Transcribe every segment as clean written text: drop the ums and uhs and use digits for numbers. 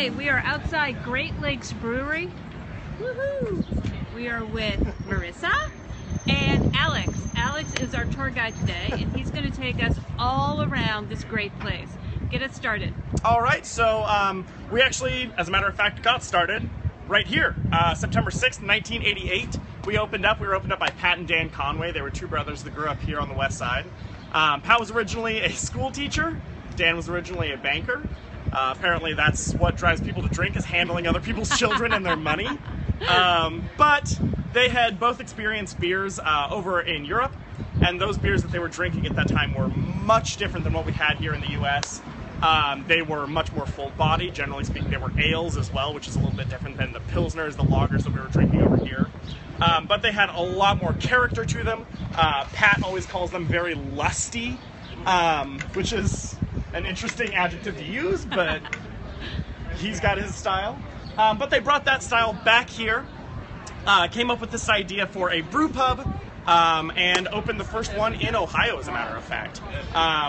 Okay, we are outside Great Lakes Brewery. Woohoo! We are with Marissa and Alex. Alex is our tour guide today, and he's going to take us all around this great place. Get us started. All right, so we actually, as a matter of fact, got started right here. September 6th, 1988. We were opened up by Pat and Dan Conway. They were two brothers that grew up here on the west side. Pat was originally a school teacher. Dan was originally a banker. Apparently that's what drives people to drink, is handling other people's children and their money. But they had both experienced beers over in Europe, and those beers that they were drinking at that time were much different than what we had here in the U.S. They were much more full-bodied. Generally speaking, they were ales as well, which is a little bit different than the pilsners, the lagers that we were drinking over here. But they had a lot more character to them. Pat always calls them very lusty, which is an interesting adjective to use, but he's got his style. But they brought that style back here, came up with this idea for a brew pub, and opened the first one in Ohio, as a matter of fact.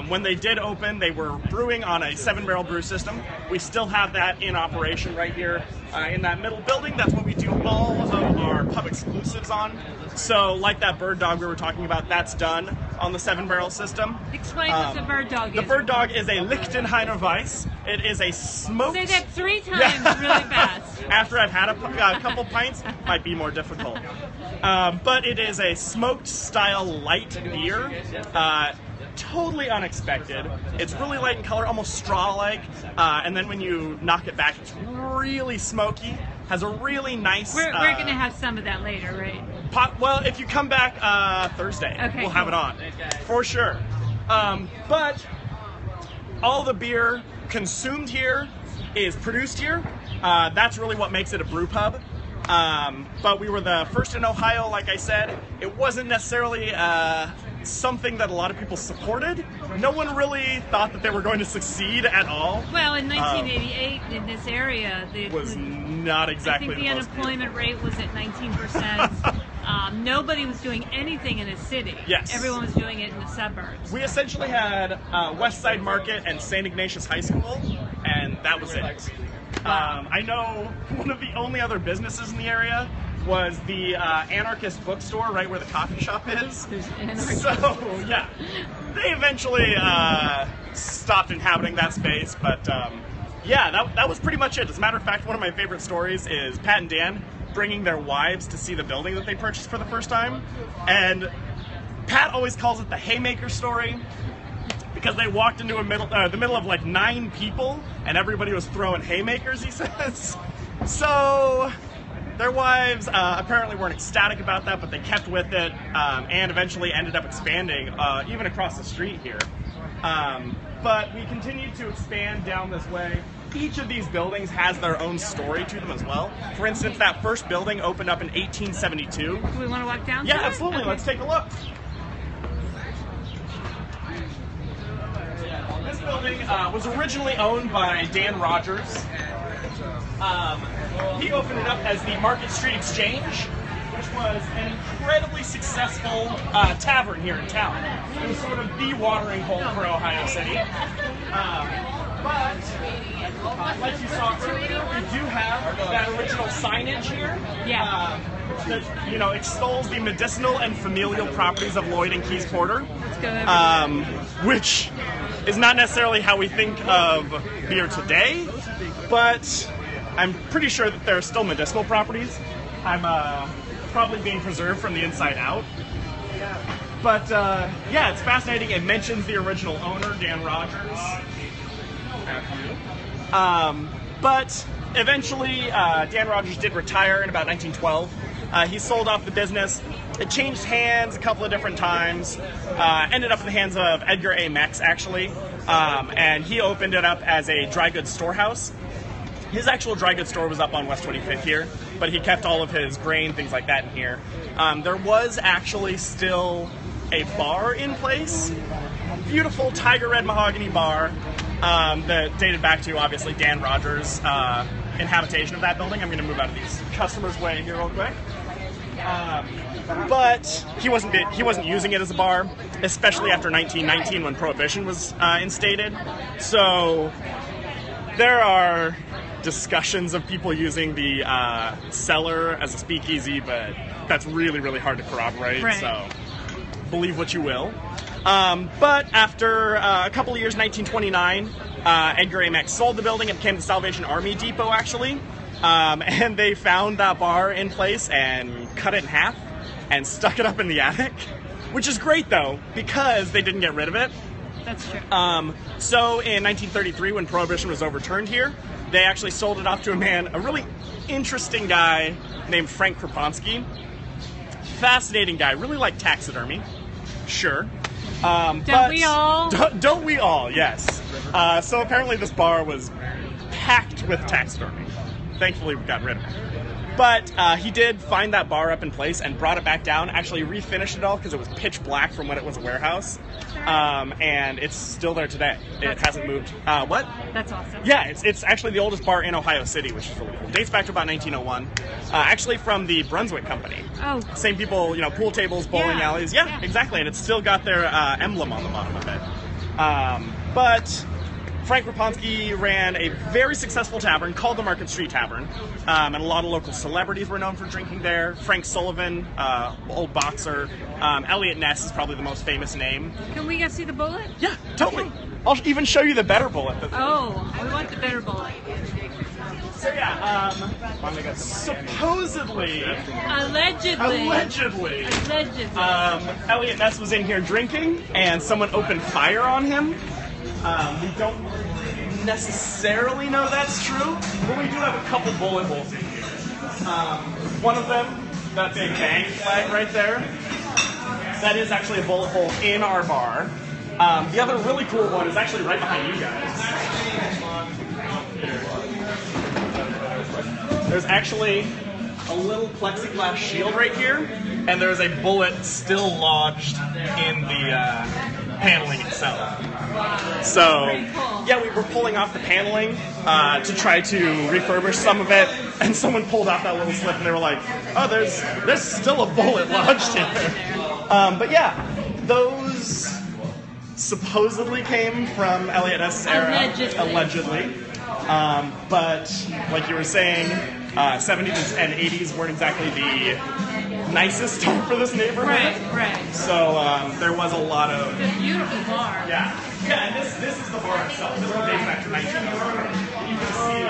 When they did open, they were brewing on a 7-barrel brew system. We still have that in operation right here in that middle building. That's what we do all of our pub exclusives on. So, like that Bird Dog we were talking about, that's done on the 7-barrel system. Explain what the Bird Dog is. The Bird Dog is a Lichtenheiner Weiss. It is a smoked... Say that 3 times really fast. After I've had a couple pints, might be more difficult. But it is a smoked style light beer. Totally unexpected. It's really light in color, almost straw-like. And then when you knock it back, it's really smoky. Has a really nice... We're going to have some of that later, right? Well, if you come back Thursday, okay, we'll have it on. For sure. But all the beer consumed here is produced here. That's really what makes it a brew pub. But we were the first in Ohio, like I said. It wasn't necessarily something that a lot of people supported. No one really thought that they were going to succeed at all. Well, in 1988, in this area, was not exactly. I think the unemployment rate was at 19%. Nobody was doing anything in a city. Yes. Everyone was doing it in the suburbs. We essentially had West Side Market and St. Ignatius High School, and that was it. Wow. I know one of the only other businesses in the area was the Anarchist bookstore right where the coffee shop is. So, yeah. They eventually stopped inhabiting that space, but yeah, that was pretty much it. As a matter of fact, one of my favorite stories is Pat and Dan bringing their wives to see the building that they purchased for the first time. And Pat always calls it the Haymaker story, because they walked into the middle of like 9 people, and everybody was throwing haymakers, he says. So their wives apparently weren't ecstatic about that, but they kept with it, and eventually ended up expanding even across the street here. But we continued to expand down this way. Each of these buildings has their own story to them as well. For instance, that first building opened up in 1872. Do we want to walk down? Yeah, absolutely. Okay. Let's take a look. This building was originally owned by Dan Rogers. He opened it up as the Market Street Exchange, which was an incredibly successful tavern here in town. It was sort of the watering hole for Ohio City. But, like you saw earlier, we do have that original signage here. Yeah. That, you know, extols the medicinal and familial properties of Lloyd and Keys Porter. Let's go which is not necessarily how we think of beer today, but I'm pretty sure that there are still medicinal properties. I'm probably being preserved from the inside out. But yeah, it's fascinating. It mentions the original owner, Dan Rogers. But eventually, Dan Rogers did retire in about 1912. He sold off the business. It changed hands a couple of different times. Ended up in the hands of Edgar A. Mex, actually. And he opened it up as a dry goods storehouse. His actual dry goods store was up on West 25th here, but he kept all of his grain, things like that in here. There was actually still a bar in place. Beautiful tiger red mahogany bar that dated back to, obviously, Dan Rogers' inhabitation of that building. I'm going to move out of these customers' way here real quick. But he wasn't using it as a bar, especially after 1919 when Prohibition was instated. So there are discussions of people using the cellar as a speakeasy, but that's really, really hard to corroborate, Right. so believe what you will. But after a couple of years, 1929, Edgar A. Mack sold the building. It became the Salvation Army Depot, actually. And they found that bar in place and cut it in half and stuck it up in the attic, which is great, though, because they didn't get rid of it. That's true. So in 1933, when Prohibition was overturned here, they actually sold it off to a really interesting guy named Frank Kroponsky. Fascinating guy, really like taxidermy. Sure. Don't we all? Don't we all, yes. So apparently this bar was packed with taxidermy. Thankfully we got rid of it. But he did find that bar up in place and brought it back down, actually refinished it all because it was pitch black from when it was a warehouse. And it's still there today. It hasn't moved. What? That's awesome. Yeah, it's actually the oldest bar in Ohio City, which is really cool. Dates back to about 1901. Actually from the Brunswick Company. Oh. Same people, pool tables, bowling Yeah. alleys. Yeah, exactly. And it's still got their emblem on the bottom of it. But Frank Kroponsky ran a very successful tavern called the Market Street Tavern, and a lot of local celebrities were known for drinking there. Frank Sullivan, old boxer. Elliot Ness is probably the most famous name. Can we go see the bullet? Yeah, totally. I'll even show you the better bullet. Oh, we want the better bullet. So yeah, supposedly, Allegedly. Elliot Ness was in here drinking, and someone opened fire on him. We don't necessarily know that's true, but we do have a couple bullet holes in here. One of them, that big bang flag right there, that is actually a bullet hole in our bar. The other really cool one is actually right behind you guys. There's actually a little plexiglass shield right here, and there's a bullet still lodged in the paneling itself. So, yeah, we were pulling off the paneling to try to refurbish some of it, and someone pulled off that little slip, and they were like, "Oh, there's still a bullet lodged here." But yeah, those supposedly came from Elliot Ness's era, allegedly. But like you were saying, 70s and 80s weren't exactly the nicest time for this neighborhood. Right. So there was a lot of... It's a beautiful bar. Yeah, and this is the bar itself. This one dates back to 1900. You can see...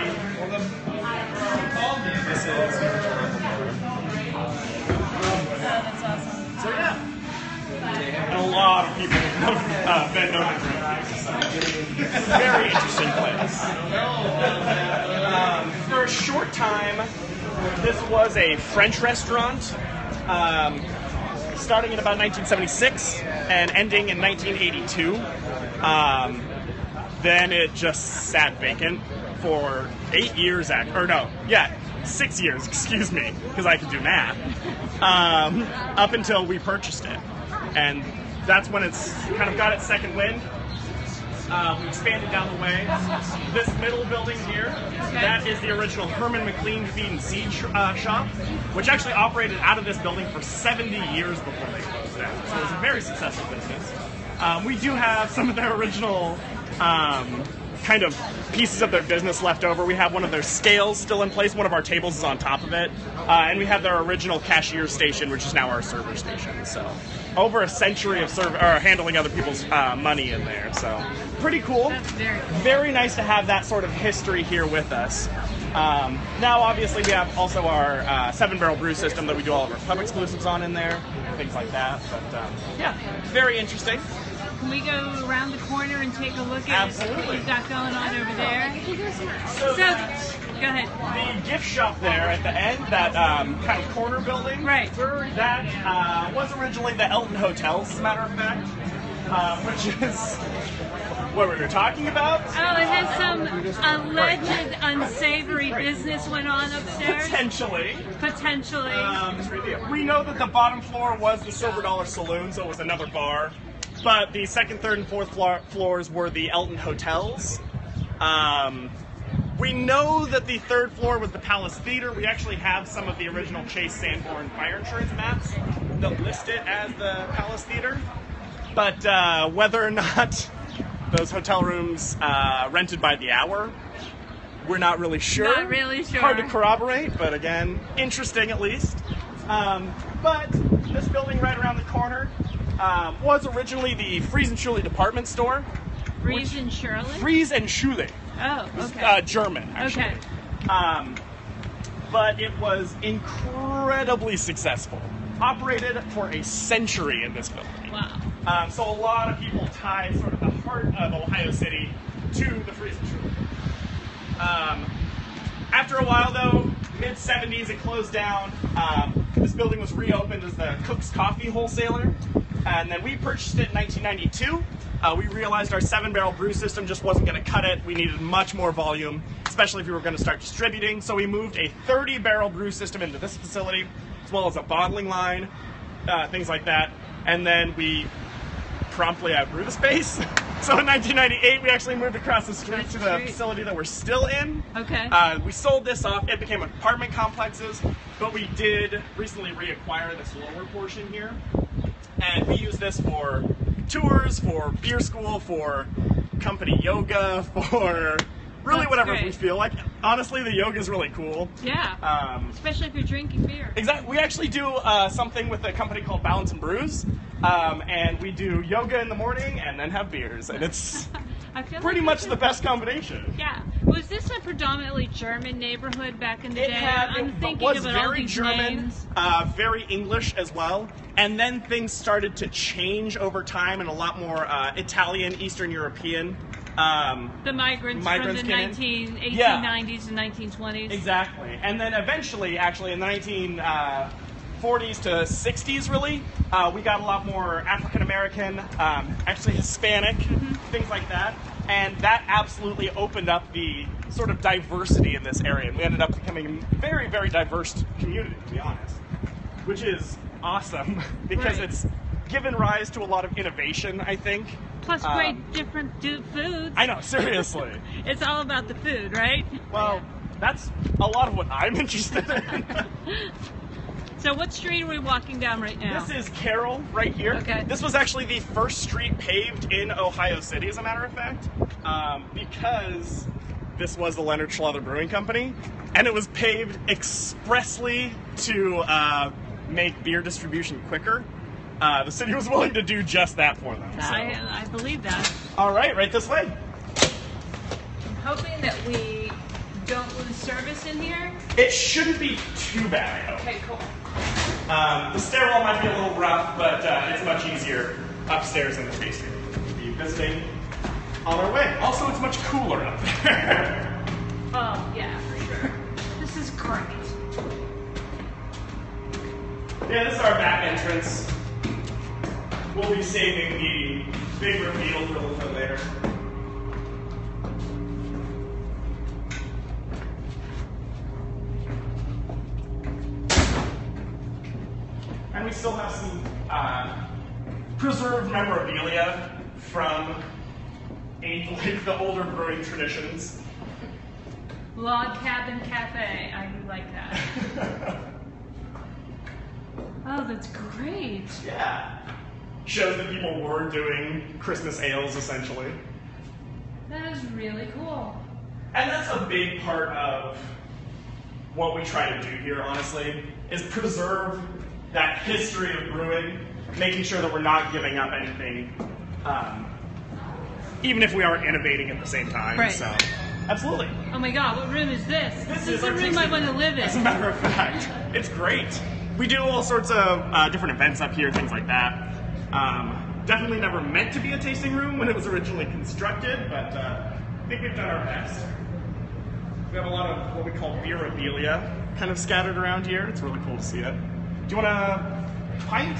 This is... That's awesome. So yeah. And a lot of people have been known to drink here. So very interesting place. For a short time, this was a French restaurant, starting in about 1976 and ending in 1982. Then it just sat vacant for 6 years, excuse me, because I can do math, up until we purchased it. And that's when it's kind of got its second wind. We expanded down the way. This middle building here, that is the original Herman McLean Feed and Seed shop, which actually operated out of this building for 70 years before they closed down. So it was a very successful business. We do have some of their original kind of pieces of their business left over. We have one of their scales still in place. One of our tables is on top of it. And we have their original cashier station, which is now our server station. So over a century of handling other people's money in there. So pretty cool. That's very cool. Very nice to have that sort of history here with us. Now, obviously, we have also our 7-barrel brew system that we do all of our pub exclusives on in there, things like that. But yeah, very interesting. Can we go around the corner and take a look at what you've got going on over there? So, go ahead. The gift shop there at the end, that kind of corner building, Right. That was originally the Elton Hotels, as a matter of fact, which is what we were talking about. Oh, it has some alleged unsavory business went on upstairs? Potentially. We know that the bottom floor was the Silver Dollar Saloon, so it was another bar. But the second, third, and fourth floors were the Elton Hotels. We know that the third floor was the Palace Theater. We actually have some of the original Chase Sanborn fire insurance maps that list it as the Palace Theater. But whether or not those hotel rooms rented by the hour, We're not really sure. Not really sure. Hard to corroborate, but again, interesting at least. But this building right around the corner was originally the Fries and Schule department store. Fries and Schule? Fries and Schule. Oh, okay. German, actually. Okay. But it was incredibly successful. Operated for a century in this building. Wow. So a lot of people tie sort of the heart of Ohio City to the Fries and Schule. After a while, though, mid-70s, it closed down. This building was reopened as the Cook's Coffee Wholesaler, and then we purchased it in 1992. We realized our 7-barrel brew system just wasn't going to cut it. We needed much more volume, especially if we were going to start distributing. So we moved a 30-barrel brew system into this facility, as well as a bottling line, things like that. And then we promptly outgrew the space. So in 1998, we actually moved across the street to the facility that we're still in. Okay. We sold this off. It became apartment complexes, but we did recently reacquire this lower portion here. And we use this for tours, for beer school, for company yoga, for really whatever we feel like. Honestly, the yoga is really cool. Yeah. Especially if you're drinking beer. Exactly. We actually do something with a company called Balance and Brews. And we do yoga in the morning and then have beers. And it's pretty much the best combination. Yeah. Was this a predominantly German neighborhood back in the day? It was very German, very English as well. And then things started to change over time and a lot more Italian, Eastern European. The migrants from the 1890s and 1920s. Exactly. And then eventually, actually, in the 1940s to 60s, really, we got a lot more African American, actually Hispanic, things like that. And that absolutely opened up the sort of diversity in this area. And we ended up becoming a very, very diverse community, to be honest, which is awesome because it's given rise to a lot of innovation, I think. Plus great different foods. I know, seriously. It's all about the food, right? Well, that's a lot of what I'm interested in. So what street are we walking down right now? This is Carroll right here. Okay. This was actually the first street paved in Ohio City, as a matter of fact, because this was the Leonard Schlether Brewing Company, and it was paved expressly to make beer distribution quicker. The city was willing to do just that for them. So. I believe that. All right this way. I'm hoping that we don't lose service in here. It shouldn't be too bad, I hope. Okay, cool. The stairwell might be a little rough, but it's much easier upstairs in the basement. We'll be visiting on our way. Also, it's much cooler up there. Oh, yeah, for sure. This is great. Yeah, this is our back entrance. We'll be saving the big reveal for a little bit later. And we still have some preserved memorabilia from the older brewing traditions. Log Cabin Cafe. I like that. Oh, that's great. Yeah. Shows that people were doing Christmas ales, essentially. That is really cool. And that's a big part of what we try to do here, honestly, is preserve that history of brewing, making sure that we're not giving up anything, even if we are innovating at the same time. Right. So, absolutely. Oh my God, what room is this? This is the room I want to live in. As a matter of fact, it's great. We do all sorts of different events up here, things like that. Definitely never meant to be a tasting room when it was originally constructed, but I think we've done our best. We have a lot of what we call beerabilia kind of scattered around here. It's really cool to see it. Do you want a pint?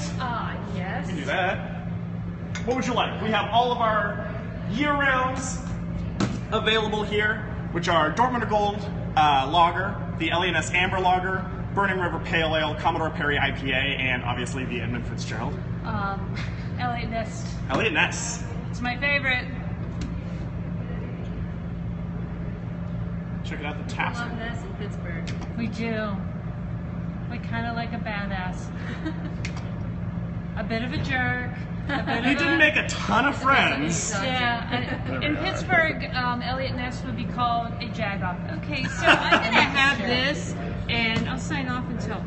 Yes. We can do that. What would you like? We have all of our year-rounds available here, which are Dortmunder Gold Lager, the Elliot Ness Amber Lager, Burning River Pale Ale, Commodore Perry IPA, and obviously the Edmund Fitzgerald. Elliot Ness. Elliot Ness. It's my favorite. Check it out, the taps. I love Ness in Pittsburgh. We do. We kind of like a badass. a bit of a jerk. He didn't make a ton of friends. Yeah, in Pittsburgh, Elliot Ness would be called a jagoff. Okay, so I'm going to have this, and I'll sign off until